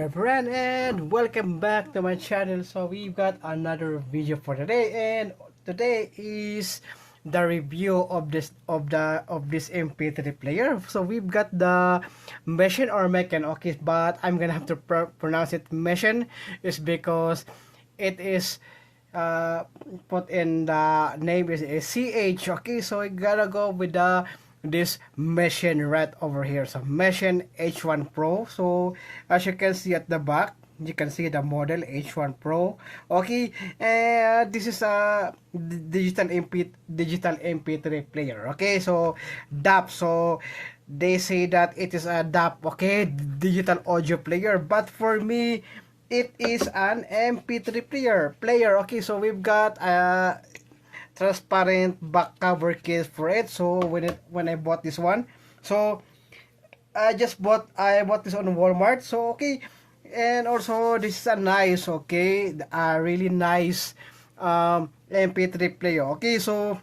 my friend, and welcome back to my channel. So we've got another video for today, and today is the review of this MP3 player. So we've got the Machine or Mechan, okay, but I'm gonna have to pronounce it Machine is because it is put in the name is a CH, okay, so I gotta go with this Machine right over here. So Machine H1 Pro. So as you can see at the back, you can see the model H1 Pro. Okay, and this is a digital MP3 player. Okay, so DAP. So they say that it is a DAP, okay, digital audio player. But for me, it is an MP3 player. Okay, so we've got transparent back cover case for it. So when I bought this one, so I bought this on Walmart. So okay, and also this is a nice, okay, a really nice MP3 player. Okay, so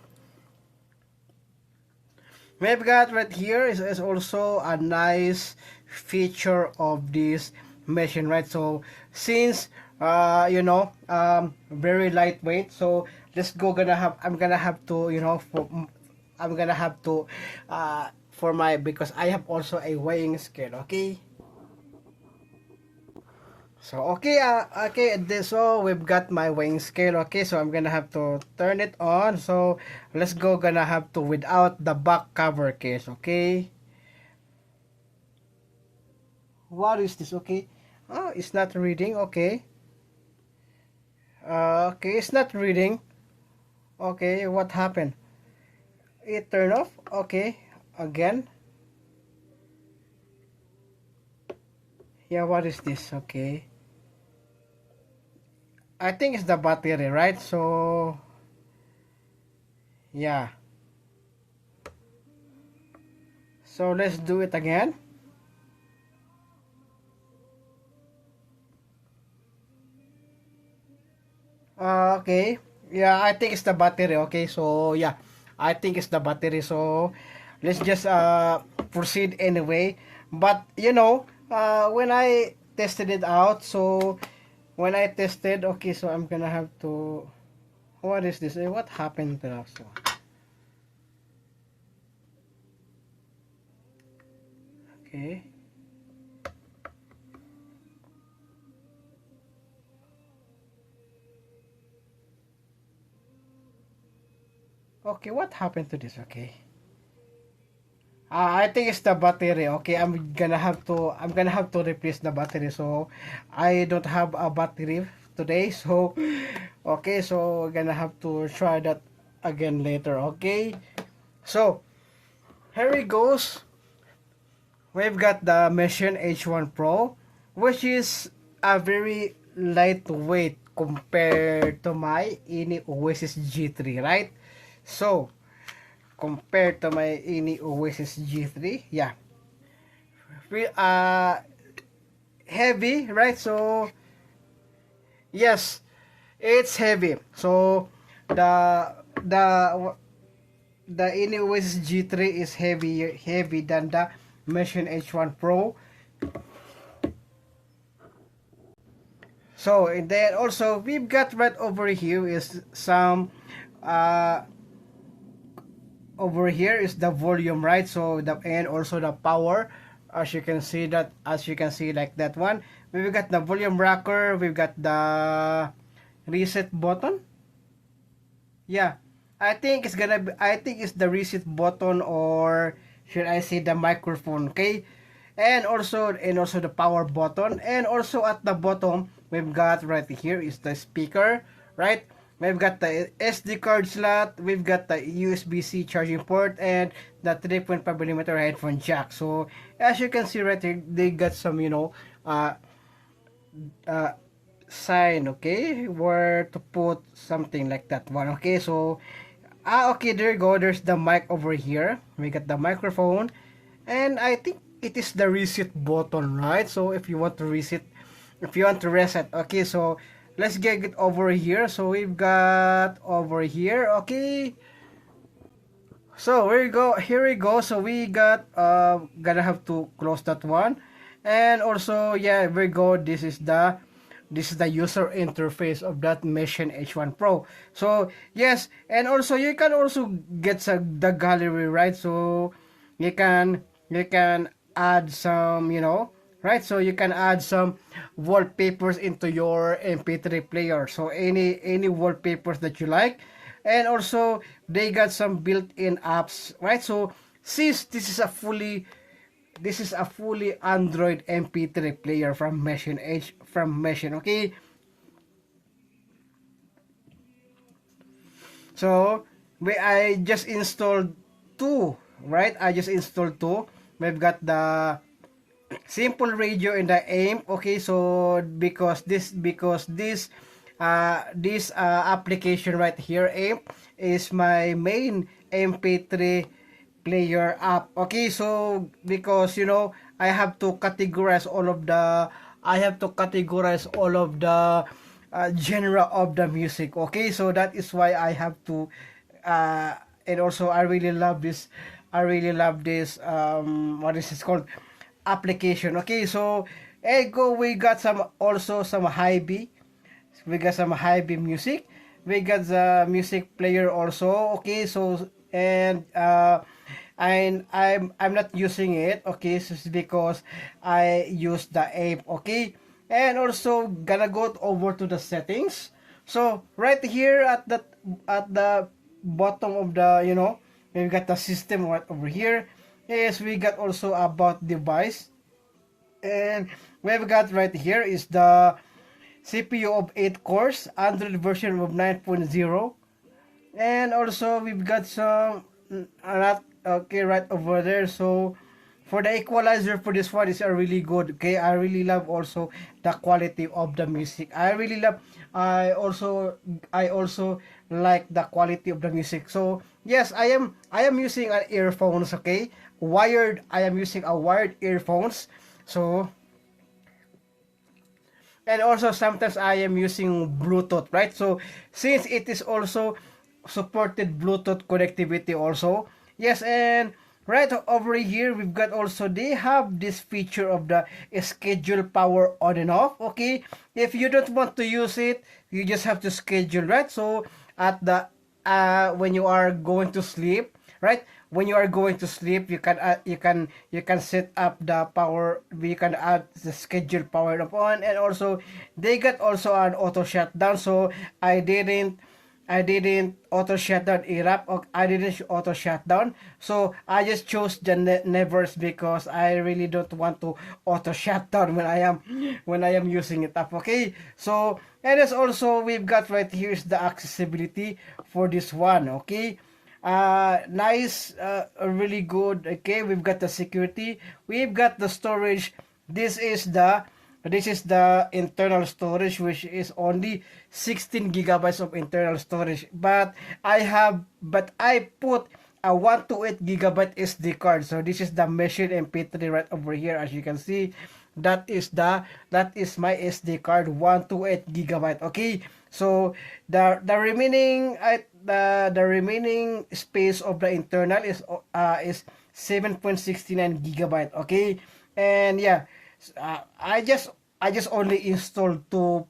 we've got right here is also a nice feature of this machine, right? So since very lightweight, so I'm gonna have to, I'm gonna have to for my, because I have also a weighing scale. Okay, so so we've got my weighing scale. Okay, so I'm gonna have to turn it on. So let's go, gonna have to without the back cover case. Okay, what is this? Okay, oh, it's not reading. Okay, okay, it's not reading. Okay, what happened? It turned off. Okay, again. Yeah, what is this? Okay, I think it's the battery, right? So yeah, so let's do it again. Okay, yeah, I think it's the battery. Okay, so yeah, I think it's the battery. So let's just proceed anyway. But when I tested it out, so when I tested, okay, so I'm gonna have to, what is this? What happened to us? Okay. Okay, what happened to this? Okay. I think it's the battery. Okay, I'm gonna have to replace the battery. So I don't have a battery today. So okay, so we're gonna have to try that again later. Okay. So here it goes. We've got the Mission H1 Pro, which is a very lightweight compared to my Ini Oasis G3, right? So compared to my Ini Oasis G3, yeah, we heavy, right? So yes, it's heavy. So the the the Ini Oasis G3 is heavy than the Mission H1 Pro. So and then also we've got right over here is some uh over here is the volume, right? So the, and also the power, as you can see like that one. We've got the volume rocker, we've got the reset button. Yeah, I think it's the reset button, or should I say the microphone. Okay, and also the power button, and also at the bottom we've got right here is the speaker, right? We've got the SD card slot, we've got the USB-C charging port, and the 3.5mm headphone jack. So as you can see right here, they got some uh, sign, okay, where to put something like that one. Okay, so okay, there you go, there's the mic over here. We got the microphone, and I think it is the reset button, right? So if you want to reset, okay, so let's get it over here. So we've got over here. Okay, so here we go. So we got gonna have to close that one, And also, yeah, very good. This is the user interface of that Mission H1 Pro. So yes, and also you can also get the gallery, right? So you can add some, right? So you can add some wallpapers into your MP3 player. So any wallpapers that you like, and also they got some built-in apps, right? So since this is a fully Android MP3 player from Metion, okay? So I just installed two, right? I just installed two. We've got the simple radio in the AIM, okay? So because this application right here, AIM, is my main MP3 player app. Okay, so because I have to categorize all of the genre of the music. Okay, so that is why I have to uh, and also I really love this what is it called, application. Okay, so ego, we got some high B music. We got the music player also. Okay, so and I'm not using it. Okay, so it's because I use the app. Okay, and also gonna go over to the settings. So right here at the bottom of the, we got the system right over here. Yes, we got also about device, and we've got right here is the CPU of 8 cores, Android version of 9.0, and also we've got some not okay right over there. So for the equalizer for this one is a really good. Okay, I really love also the quality of the music. I also like the quality of the music. So yes, I am using an earphones. Okay, wired. I am using a wired earphones. So, and also sometimes I am using Bluetooth, right? So since it is also supported Bluetooth connectivity also, yes. And right over here we've got also, they have this feature of the schedule power on and off. Okay, if you don't want to use it, you just have to schedule, right? So at the when you are going to sleep, right? When you are going to sleep, you can set up the power. You can add the schedule power up on, and also they got also an auto shutdown. So I didn't auto shutdown ERAP, or I didn't auto shutdown. So I just chose the nevers because I really don't want to auto shutdown when I am using it up. Okay, so and as also we've got right here is the accessibility for this one. Okay, nice, really good. Okay, we've got the security, we've got the storage. This is the internal storage, which is only 16 gigabytes of internal storage, but I put a 128 gigabyte SD card. So this is the machine MP3 right over here, as you can see. That is my SD card, 128 gigabyte. Okay, so the remaining space of the internal is 7.69 gigabyte. Okay, and yeah, I just only installed two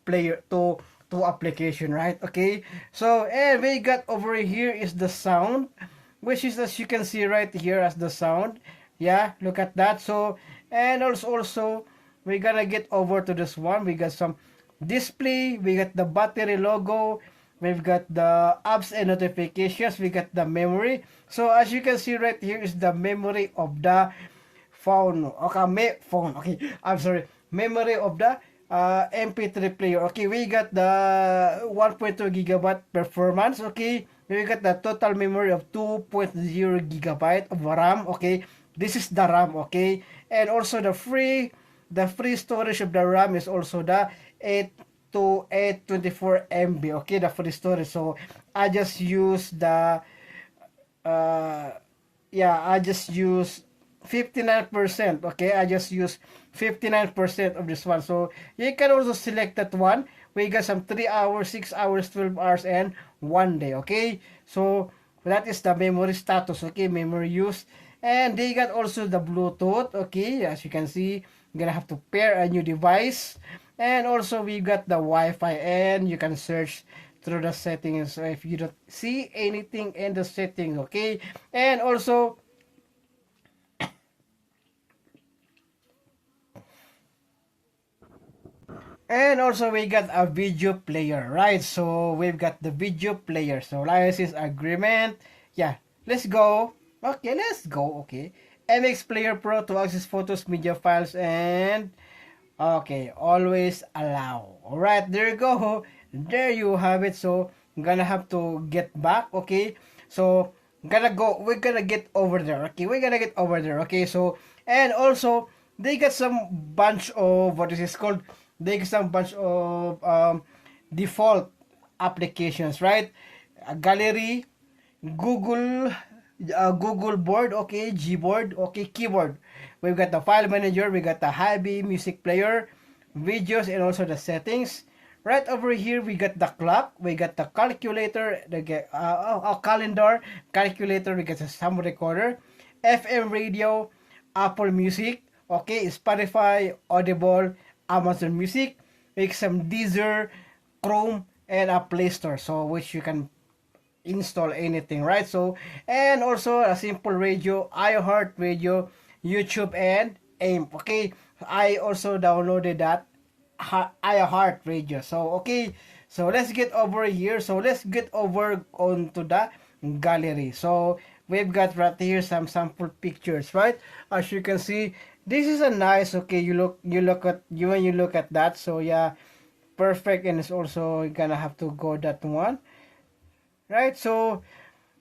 application, right? Okay, so and we got over here is the sound, which is, as you can see right here, as the sound. Yeah, look at that. So and also we're gonna get over to this one. We got some display, we got the battery logo, we've got the apps and notifications, we got the memory. So as you can see right here is the memory of the phone. Okay, phone. Okay, I'm sorry. Memory of the MP3 player. Okay, we got the 1.2 gigabyte performance. Okay, we got the total memory of 2.0 gigabyte of RAM. Okay, this is the RAM. Okay, and also the free storage of the RAM is also the 8 to 824 MB. Okay, the free storage. So I just use the uh yeah, I just use 59%. Okay, I just use 59% of this one. So you can also select that one. We got some 3 hours, 6 hours, 12 hours, and 1 day. Okay, so that is the memory status. Okay, memory use. And they got also the Bluetooth. Okay, as you can see, gonna have to pair a new device. And also we got the Wi-Fi, and you can search through the settings. So if you don't see anything in the settings, okay. And also we got a video player, right? So we've got the video player. So license agreement. Yeah, let's go. Okay, let's go. Okay. MX Player Pro to access photos, media files, and okay, always allow. Alright, there you go. There you have it. So I'm gonna have to get back. Okay. So we're gonna get over there. Okay, we're gonna get over there. Okay, so and also they got some bunch of what is this called? They got some bunch of default applications, right? Gallery, Google, Google board, okay, Gboard, okay, keyboard. We've got the file manager, we got the hobby music player, videos, and also the settings. Right over here, we got the clock, we got the calculator, the calendar, calculator, we got the sound recorder, FM radio, Apple Music, okay, Spotify, Audible, Amazon Music, make some Deezer, Chrome, and a Play Store, so which you can install anything, right? So and also a simple radio, iHeart Radio, YouTube, and AIM. Okay, I also downloaded that iHeart Radio. So okay, so let's get over here. So let's get over onto the gallery. So we've got right here some sample pictures, right? As you can see, this is a nice. Okay, when you look at that. So yeah, perfect, and it's also gonna have to go that one, right? So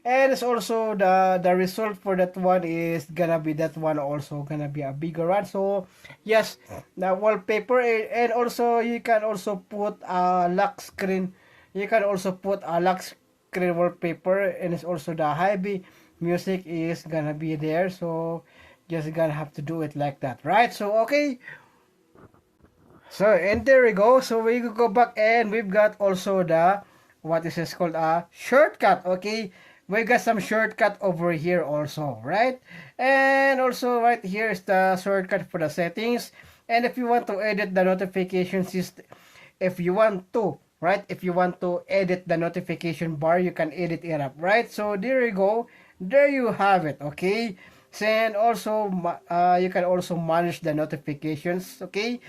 and it's also the result for that one is gonna be that one also gonna be a bigger one. So yes, the wallpaper, and also you can also put a lock screen, you can also put a lock screen wallpaper, and it's also the hobby music is gonna be there. So just gonna have to do it like that, right? So okay, so and there we go. So we go back, and we've got also the what is this called a shortcut. Okay, we got some shortcut over here also, right? And also right here is the shortcut for the settings. And if you want to edit the notification system, if you want to, right? If you want to edit the notification bar, you can edit it up, right? So there you go. There you have it. Okay. And also you can also manage the notifications. Okay.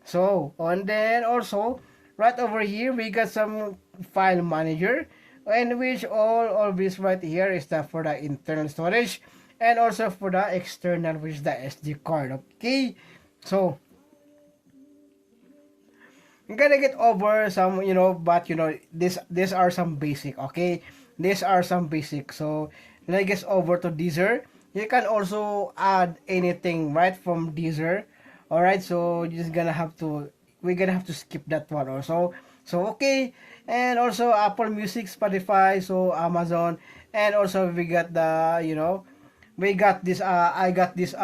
So and then also right over here we got some file manager, and which all this right here is the for the internal storage, and also for the external, which is the SD card. Okay, so I'm gonna get over some, but these are some basic. Okay, these are some basic. So let's get over to Deezer. You can also add anything right from Deezer. All right, so you're just gonna have to, we're gonna have to skip that one also. So okay, and also Apple Music, Spotify, so Amazon, and also we got the, we got this. I got this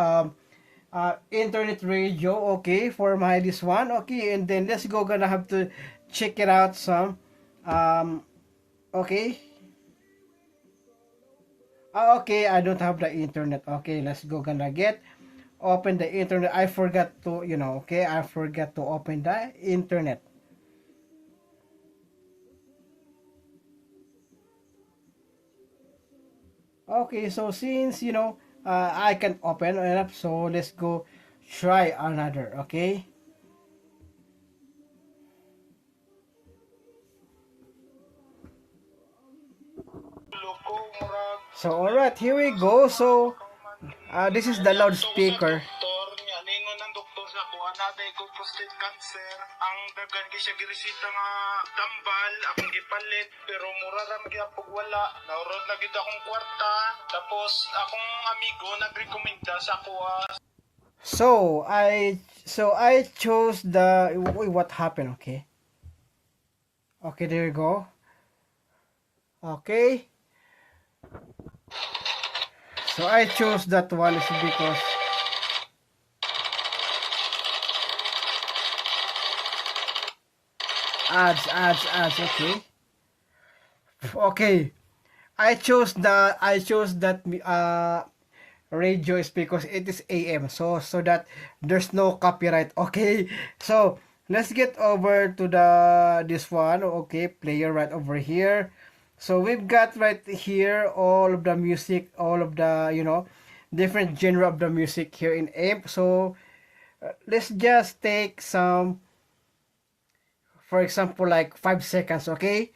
internet radio. Okay, for my this one. Okay, and then let's go. Gonna have to check it out some. Okay. Okay, I don't have the internet. Okay, let's go. Gonna get open the internet. I forgot to, okay, I forgot to open the internet. Okay, so since I can open it up, so let's go try another. Okay, so all right, here we go. So this is the loudspeaker. Prostate cancer ang daghan kay siya giresita nga tambal akong gipalit pero mura ra magyapog wala naurot na gid akong kwarta tapos akong amigo nagrekomenda sa kuha. So I chose the wait, what happened? Okay, there you go. Okay, so I chose that one is because ads. Okay. I chose that radio is because it is AM, so that there's no copyright. Okay, so let's get over to the this one. Okay, player right over here. So we've got right here all of the music, all of the different genre of the music here in AMP. So let's just take some, for example, like 5 seconds. Okay.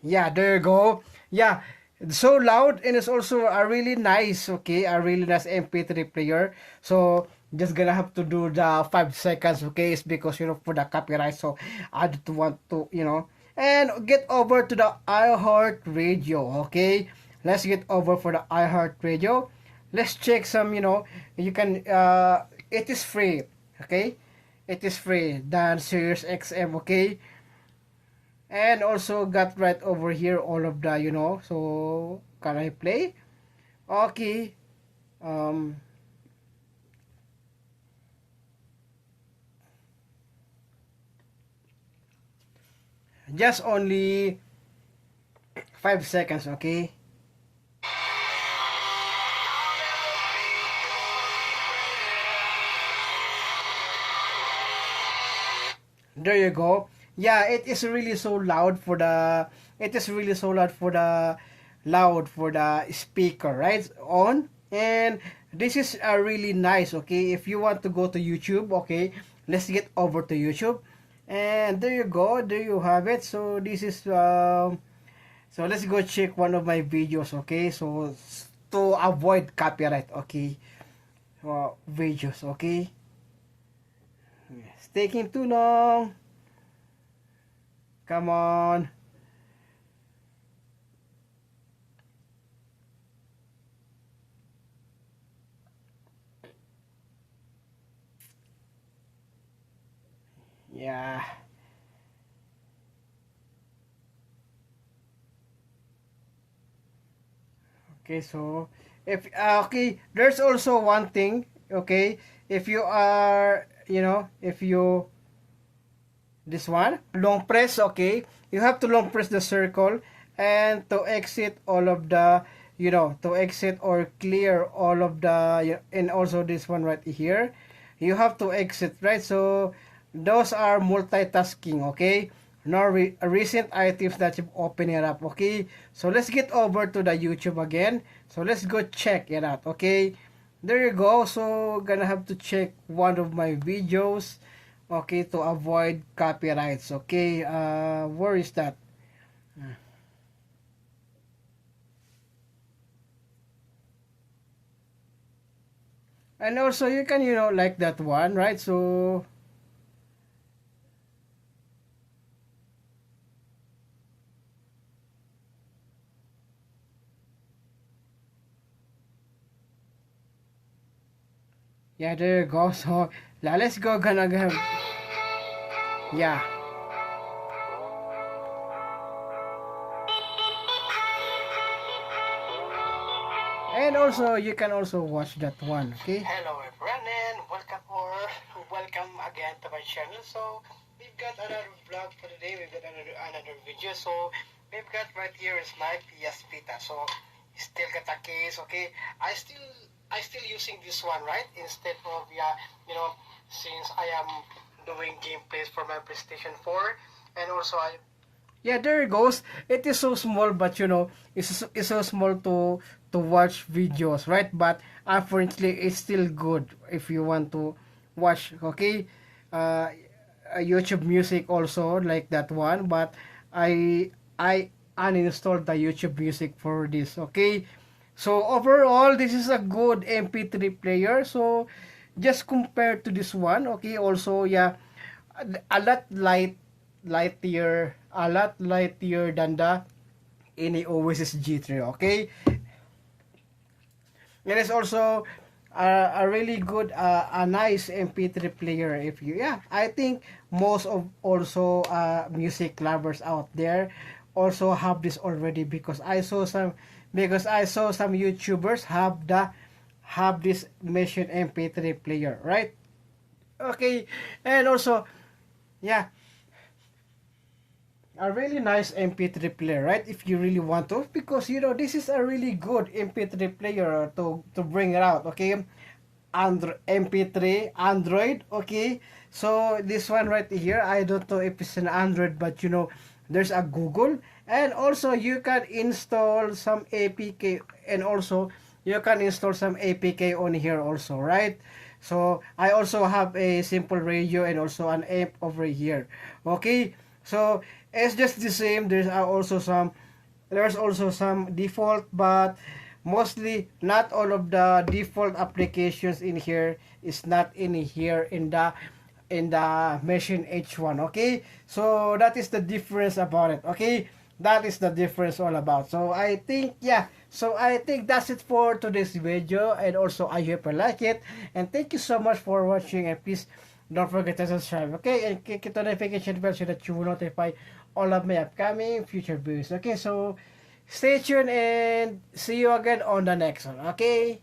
Yeah, there you go. Yeah, it's so loud, and it's also a really nice, okay, a really nice MP3 player. So just gonna have to do the 5 seconds, okay? It's because for the copyright. So I don't want to, and get over to the iHeart Radio, okay? Let's get over for the iHeart Radio. Let's check some, you can. It is free, okay? It is free than Sirius XM, okay? And also got right over here all of the so can I play? Okay. um just only 5 seconds. Okay, there you go. Yeah, it is really so loud for the it is really so loud for the speaker right on. And this is really nice. Okay, if you want to go to YouTube, okay, let's get over to YouTube. And there you go, there you have it. So this is so let's go check one of my videos. Okay, so to avoid copyright. Okay, videos. Okay, it's taking too long. Come on. Yeah. Okay, so if okay, there's also one thing, okay? If you are, if you this one, long press, okay? You have to long press the circle and to exit all of the, to exit or clear all of the, and also this one right here. You have to exit, right? So those are multitasking, okay? Now recent items that you've opened it up, okay? So let's get over to the YouTube again. So let's go check it out, okay? There you go. So gonna have to check one of my videos, okay, to avoid copyrights. Okay, where is that? And also you can like that one, right? So yeah, there you go. So let's go gonna have, yeah. And also you can also watch that one, okay? Hello everyone, and welcome again to my channel. So we've got another vlog for today. We've got another video. So we've got right here is my PS Vita. So still got a case, okay? I still using this one, right? Instead of since I am doing gameplays for my PlayStation 4, and also yeah, there it goes. It is so small, but it's so small to watch videos, right? But unfortunately, it's still good if you want to watch. Okay, uh, YouTube Music also like that one, but I uninstalled the YouTube Music for this. Okay, so overall, this is a good MP3 player. So just compared to this one, okay. Also, yeah, a lot lighter than the any Oasis G3, okay? And it's also a really good, a nice MP3 player. If you, yeah, I think most of also music lovers out there also have this already, because I saw some YouTubers have this Mission MP3 player, right? Okay, and also, yeah, a really nice MP3 player, right? If you really want to, because you know this is a really good MP3 player to bring it out. Okay, MP3 Android. Okay, so this one right here, I don't know if it's an Android, but you know there's a Google, and also you can install some APK, and also you can install some APK on here also, right? So I also have a simple radio and also an amp over here. Okay, so it's just the same. There's also some default, but mostly not all of the default applications in here is not in here in the machine H1. Okay, so that is the difference about it. Okay, that is the difference all about. So I think, yeah, so I think that's it for today's video, and also I hope you like it, and thank you so much for watching, and please don't forget to subscribe. Okay, and click the notification bell so that you will notify all of my upcoming future videos. Okay, so stay tuned and see you again on the next one. Okay.